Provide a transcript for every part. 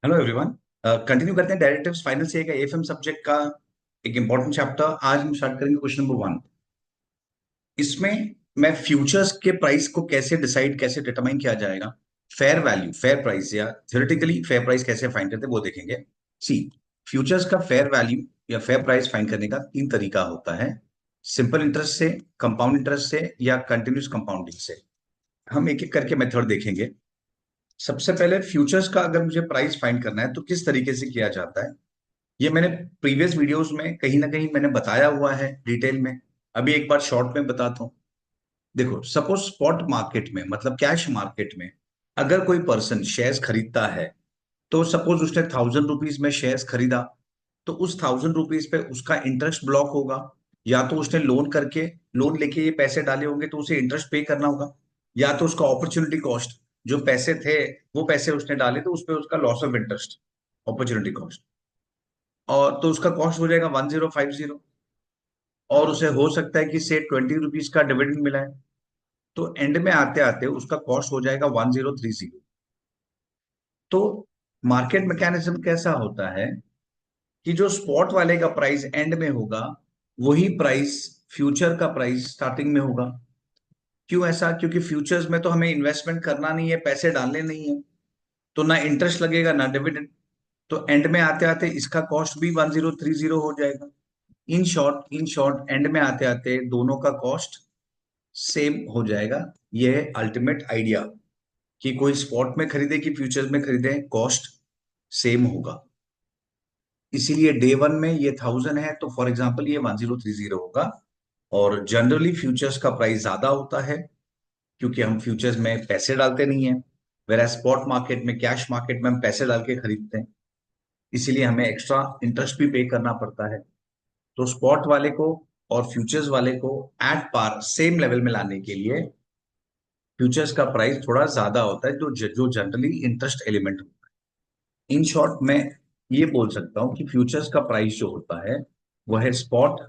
Hello everyone. Continue करते हैं derivatives final से का एफएम सब्जेक्ट का एक इंपॉर्टेंट चैप्टर। आज हम स्टार्ट करेंगे क्वेश्चन नंबर 1। इसमें मैं फ्यूचर्स के प्राइस को कैसे डिटरमाइन किया जाएगा, फेयर वैल्यू, फेयर प्राइस या थ्योरेटिकली फेयर प्राइस कैसे फाइंड करते हैं वो देखेंगे। सी, फ्यूचर्स का फेयर वैल्यू या फेयर प्राइस फाइंड करने का तीन तरीका होता है: सिंपल इंटरेस्ट से, कंपाउंड इंटरेस्ट से या कंटिन्यूस कंपाउंडिंग से। हम एक एक करके मेथड देखेंगे। सबसे पहले फ्यूचर्स का अगर मुझे प्राइस फाइंड करना है तो किस तरीके से किया जाता है, ये मैंने प्रीवियस वीडियोस में कहीं ना कहीं मैंने बताया हुआ है डिटेल में। अभी एक बार शॉर्ट में बताता हूं। देखो, सपोज स्पॉट मार्केट में मतलब कैश मार्केट में अगर कोई पर्सन शेयर्स खरीदता है, तो सपोज उसने 1000 रुपीज में शेयर्स खरीदा, तो उस 1000 रुपीज पे उसका इंटरेस्ट ब्लॉक होगा। या तो उसने लोन लेके ये पैसे डाले होंगे तो उसे इंटरेस्ट पे करना होगा, या तो उसका अपॉर्चुनिटी कॉस्ट, जो पैसे थे वो पैसे उसने डाले तो उस पर उसका loss of interest, opportunity cost, और तो उसका कॉस्ट हो जाएगा 1050। और उसे हो सकता है कि से 20 रुपीज का डिविडेंड मिला है, तो एंड में आते आते उसका कॉस्ट हो जाएगा 1030। तो मार्केट मैकेनिज्म कैसा होता है कि जो स्पॉट वाले का प्राइस एंड में होगा, वही प्राइस फ्यूचर का प्राइस स्टार्टिंग में होगा। क्यों ऐसा? क्योंकि फ्यूचर्स में तो हमें इन्वेस्टमेंट करना नहीं है, पैसे डालने नहीं है, तो ना इंटरेस्ट लगेगा ना डिविडेंड। तो एंड में आते आते इसका कॉस्ट भी 1030 हो जाएगा। इन शॉर्ट एंड में आते आते दोनों का कॉस्ट सेम हो जाएगा। यह है अल्टीमेट आइडिया कि कोई स्पॉट में खरीदे कि फ्यूचर्स में खरीदे, कॉस्ट सेम होगा। इसीलिए डे वन में ये 1000 है तो फॉर एग्जांपल ये 1030 होगा। और जनरली फ्यूचर्स का प्राइस ज्यादा होता है क्योंकि हम फ्यूचर्स में पैसे डालते नहीं है, वेरा स्पॉट मार्केट में, कैश मार्केट में हम पैसे डाल के खरीदते हैं, इसीलिए हमें एक्स्ट्रा इंटरेस्ट भी पे करना पड़ता है। तो स्पॉट वाले को और फ्यूचर्स वाले को एट पार सेम लेवल में लाने के लिए फ्यूचर्स का प्राइस थोड़ा ज्यादा होता है, जो जनरली इंटरेस्ट एलिमेंट होता है। इन शॉर्ट मैं ये बोल सकता हूं कि फ्यूचर्स का प्राइस जो होता है वो है spot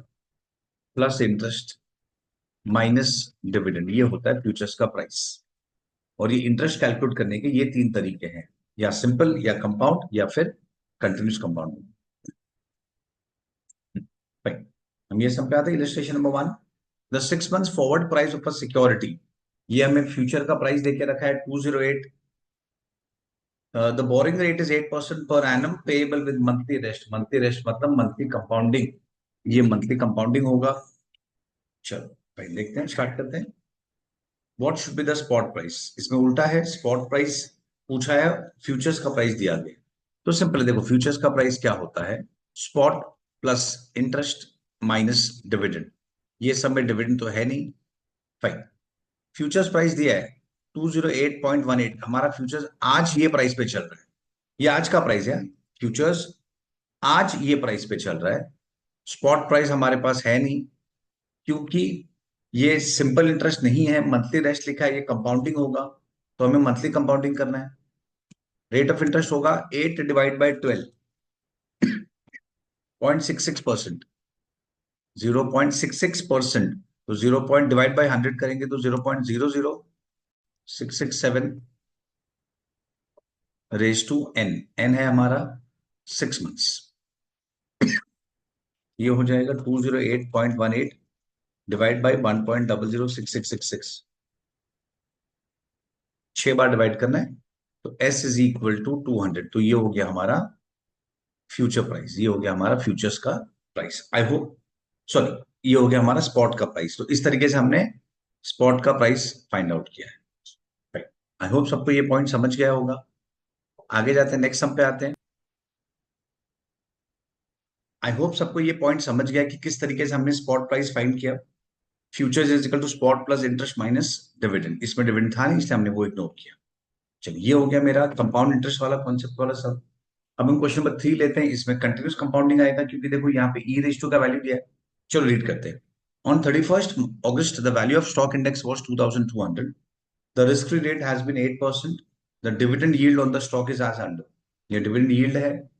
plus interest minus dividend, ये होता है फ्यूचर्स का प्राइस। और ये इंटरेस्ट कैलकुलेट करने के ये तीन तरीके हैं: या सिंपल, या कंपाउंड, या फिर कंटिन्यूस कंपाउंड। हम ये सब पे आते हैं। Illustration number 1, the 6 months forward price of a security. ये हमें फ्यूचर का प्राइस देके रखा है 208। The boring rate is 8% per annum payable with monthly rest. Monthly rest मतलब मंथली कंपाउंडिंग, ये मंथली कंपाउंडिंग होगा। चलो भाई देखते हैं, स्टार्ट करते हैं। What should be the spot price? इसमें उल्टा है, स्पॉट प्राइस पूछा है, फ्यूचर्स का प्राइस दिया गया। तो सिंपल देखो, फ्यूचर्स का प्राइस क्या होता है? Spot plus interest minus dividend. ये सब में डिविडेंड तो है नहीं। फाइन। फ्यूचर्स प्राइस दिया है 208.18। हमारा फ्यूचर्स आज ये प्राइस पे चल रहा है, ये आज का प्राइस है। फ्यूचर्स आज ये प्राइस पे चल रहा है। स्पॉट प्राइस हमारे पास है नहीं क्योंकि ये सिंपल इंटरेस्ट नहीं है, मंथली रेस्ट लिखा है, ये कंपाउंडिंग होगा, तो हमें मंथली कंपाउंडिंग करना है। रेट ऑफ इंटरेस्ट होगा 8 डिवाइड बाई 12.66%। 0.66%, तो 0 डिवाइड बाई 100 करेंगे तो 0.00667 रेज टू एन। एन है हमारा 6 मंथ्स। ये हो जाएगा 208.18 डिवाइड बाई 1.006666। 6 बार डिवाइड करना है, तो एस इज इक्वल टू 200। तो ये हो गया हमारा फ्यूचर प्राइस, ये हो गया हमारा फ्यूचर्स का प्राइस। आई होप, सॉरी, ये हो गया हमारा स्पॉट का प्राइस। तो इस तरीके से हमने स्पॉट का प्राइस फाइंड आउट किया है। आई होप सबको ये पॉइंट समझ गया होगा। आगे जाते हैं, नेक्स्ट सम पे आते हैं। आई होप सबको ये पॉइंट समझ गया कि किस तरीके से हमने स्पॉट प्राइस फाइंड किया। Futures is equal to spot plus interest minus dividend. इसमें डिविडेंड था नहीं इसलिए हमने वो इग्नोर किया। चलिए, ये हो गया मेरा कंपाउंड इंटरेस्ट वाला कॉन्सेप्ट वाला सब। अब हम क्वेश्चन नंबर 3 लेते हैं। इसमें कंटिन्यूस कंपाउंडिंग आएगा क्योंकि देखो यहाँ पे ई रेज टू का वैल्यू दिया है। चलो रीड करते हैं। On 31st August the value of stock index was 2200। The risk free rate has been 8%। The dividend yield on the stock is as under. ये डिविडेंड यील्ड है,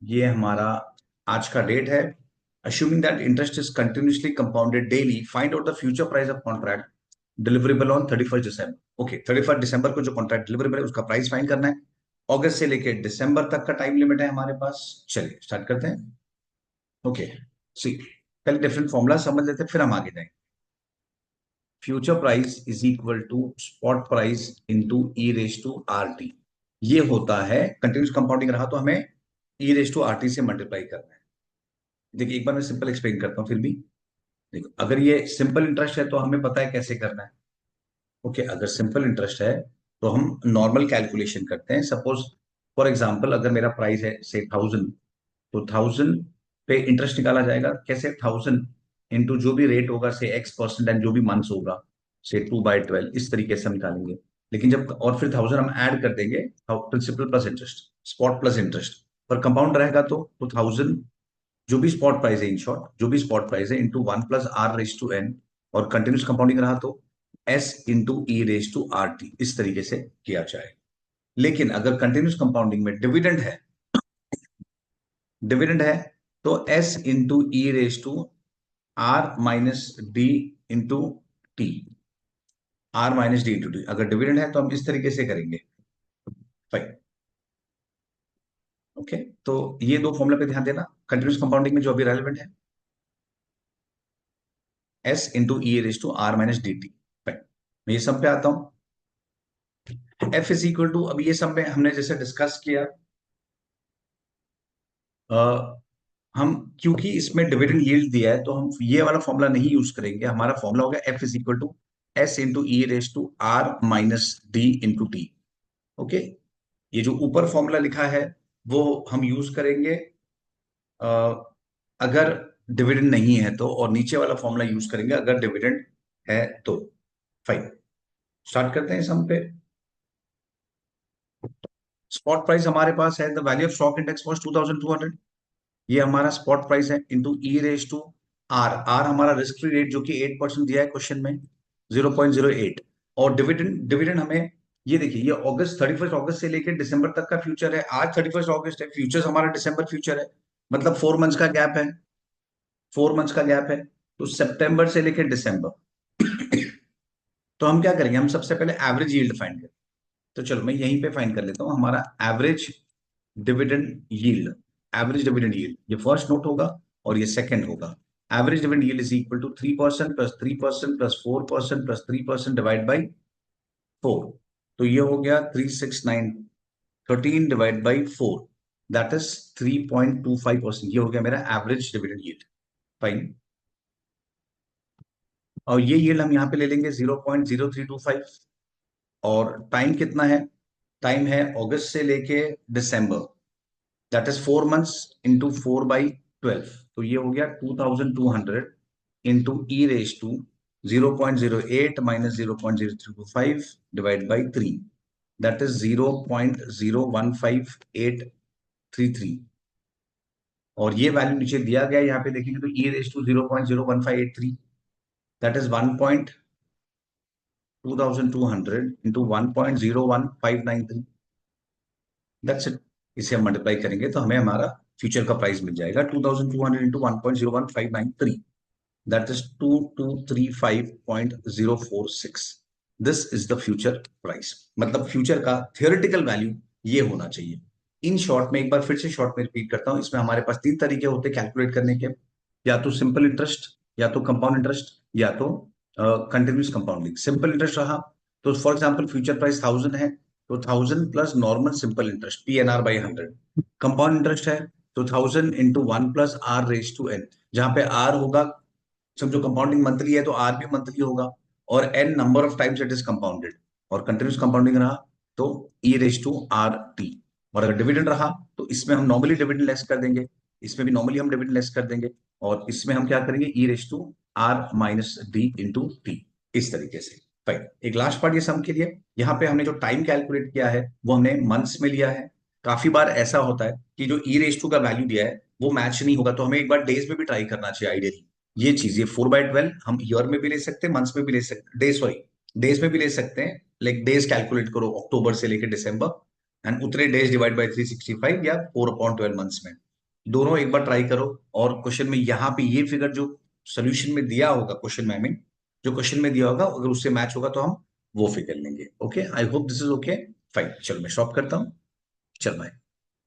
ये हमारा आज का डेट है। assuming that interest is continuously compounded daily, find out the future price of contract deliverable on 31st December। Okay, 31st December को जो contract deliverable है उसका प्राइस फाइंड करना है। अगस्त से लेके दिसंबर तक का टाइम लिमिट है हमारे पास। चलिए स्टार्ट करते हैं। ओके, सी, पहले डिफरेंट फॉर्मूला समझ लेते हैं, फिर हम आगे जाएंगे। Future price is equal to spot price into e raise to r t. ये होता है कंटिन्यूस कंपाउंडिंग रहा तो हमें e raise to r t से मल्टीप्लाई करना है। देखिए एक बार मैं सिंपल एक्सप्लेन करता हूँ फिर भी। देखो अगर ये सिंपल इंटरेस्ट है तो हमें पता है कैसे करना है। ओके, अगर सिंपल इंटरेस्ट है तो हम नॉर्मल कैलकुलेशन करते हैं। सपोज फॉर एग्जांपल अगर मेरा प्राइस है से 1000, तो 1000 पे इंटरेस्ट निकाला जाएगा कैसे? 1000 इंटू जो भी रेट होगा से X% एंड जो भी मंथ्स होगा से 2/12, इस तरीके से हम निकालेंगे। लेकिन जब और फिर 1000 हम ऐड कर देंगे principal plus interest, spot plus interest. पर कंपाउंड रहेगा तो 1000 जो भी स्पॉट प्राइस है, इन शॉर्ट जो भी स्पॉट प्राइस है into 1 plus r raise to n, और कंटिन्यूस कंपाउंडिंग रहा तो s into e raise to r t, इस तरीके से किया जाए। लेकिन अगर कंटिन्यूस कंपाउंडिंग में डिविडेंड है तो s into e raise to are minus D into t, r minus D into t. अगर डिविडेंड है तो हम इस तरीके से करेंगे। फाइन। ओके, तो ये दो फॉर्मूला पे ध्यान देना कंटिन्यूस कंपाउंडिंग में जो अभी रेलिवेंट है, s into e raise to are minus d t. Fine, मैं ये सब पे आता हूं। एफ इज इक्वल टू, अब ये सब में हमने जैसे डिस्कस किया, हम क्योंकि इसमें डिविडेंड यील्ड दिया है तो हम ये वाला फॉर्मूला नहीं यूज करेंगे। हमारा फॉर्मूला होगा f is equal to s into e raise to are minus D into t. Okay, ये जो ऊपर फॉर्मूला लिखा है वो हम यूज करेंगे अ, अगर डिविडेंड नहीं है तो, और नीचे वाला फॉर्मूला यूज करेंगे अगर डिविडेंड है तो। फाइन, स्टार्ट करते हैं सम पे। स्पॉट प्राइस हमारे पास है, the value of stock index was 2200। ये हमारा स्पॉट प्राइस है into e raise to r. R हमारा रिस्क फ्री रेट जो कि 8% दिया है क्वेश्चन में, 0.08। और डिविडेंड डिविडेंड हमें, ये देखिए ये अगस्त 31 अगस्त से लेकर दिसंबर तक का फ्यूचर है। आज 31 अगस्त है, फ्यूचर्स हमारा दिसंबर फ्यूचर है, मतलब 4 मंथ्स का गैप है। 4 मंथ्स का गैप है, तो सितंबर से लेकर दिसंबर। तो हम क्या करेंगे, हम सबसे पहले एवरेज यील्ड फाइंड करें। तो चलो मैं यहीं पे फाइंड कर लेता हूं हमारा average dividend yield. Average dividend yield ये फर्स्ट नोट होगा और ये सेकंड होगा। Average dividend yield is equal to 3% plus 3% plus 4% plus 3% divide by 4। तो ये हो गया 369, 13 डिवाइड बाई 4, दैट इज 3.25%। ये हो गया मेरा एवरेज डिविडेंड यील्ड। फाइन, और ये यील्ड हम यहाँ पे ले लेंगे 0.0325। और टाइम कितना है? टाइम है अगस्त से लेके दिसंबर, दैट इज 4 मंथ्स इंटू 4/12। तो ये हो गया 2200 into e raise to 0.08 minus 0.0325 divide by 3, that is 0.015833। और ये वैल्यू नीचे दिया गया, यहाँ पे देखेंगे तो e raise to 0.01583, that is 1.2200 into 1.01593। That's it. इसे हम मल्टीप्लाई करेंगे तो हमें हमारा फ्यूचर का प्राइस मिल जाएगा 2200 into 1.01593, that is 2235.046। This is the future price, मतलब फ्यूचर का थियोरेटिकल वैल्यू ये होना चाहिए। इन शॉर्ट में, एक बार फिर से शॉर्ट में रिपीट करता हूं, इसमें हमारे पास तीन तरीके होते हैं कैलकुलेट करने के, या तो सिंपल इंटरेस्ट, या तो कंपाउंड इंटरेस्ट, या तो कंटिन्यूस कंपाउंडिंग। सिंपल इंटरेस्ट रहा तो फॉर एग्जांपल फ्यूचर प्राइस 1000 है तो 1000 plus normal simple interest PNR/100। Compound interest है तो 1000 into 1 plus r raise to n, जहां पे आर होगा, समझो कंपाउंडिंग मंथली है तो आर भी मंथली होगा, और n number of times it is compounded. और कंटिन्यूस कंपाउंडिंग रहा तो e raise to r t. और अगर डिविडेंड रहा तो इसमें हम नॉर्मली डिविडेंड लेस कर देंगे, इसमें भी नॉर्मली हम डिविडेंड लेस कर देंगे, और इसमें हम क्या करेंगे, e raise to are minus D into T, इस तरीके से। फाइन, एक लास्ट पार्ट ये सम के लिए, यहाँ पे हमने जो टाइम कैलकुलेट किया है वो हमने मंथ्स में लिया है। काफी बार ऐसा होता है कि जो ई रेस टू का वैल्यू दिया है वो मैच नहीं होगा, तो हमें एक बार डेज में भी ट्राई करना चाहिए आइडियली। ये चीज, ये 4/12 हम ईयर में भी ले सकते हैं, मंथ्स में भी ले सकते हैं, डे सॉरी डेज में भी ले सकते हैं। लाइक डेज कैलकुलेट करो अक्टूबर से लेकर दिसंबर एंड उतने डेज डिवाइड बाई 365 या 4/12 मंथ्स में, दोनों एक बार ट्राई करो। और क्वेश्चन में यहाँ पे ये फिगर जो सोल्यूशन में दिया होगा, क्वेश्चन में आई मीन जो क्वेश्चन में दिया होगा, अगर उससे मैच होगा तो हम वो फिगर लेंगे। Okay, I hope this is okay. Fine, चलो मैं स्टॉप करता हूँ। चल बाय।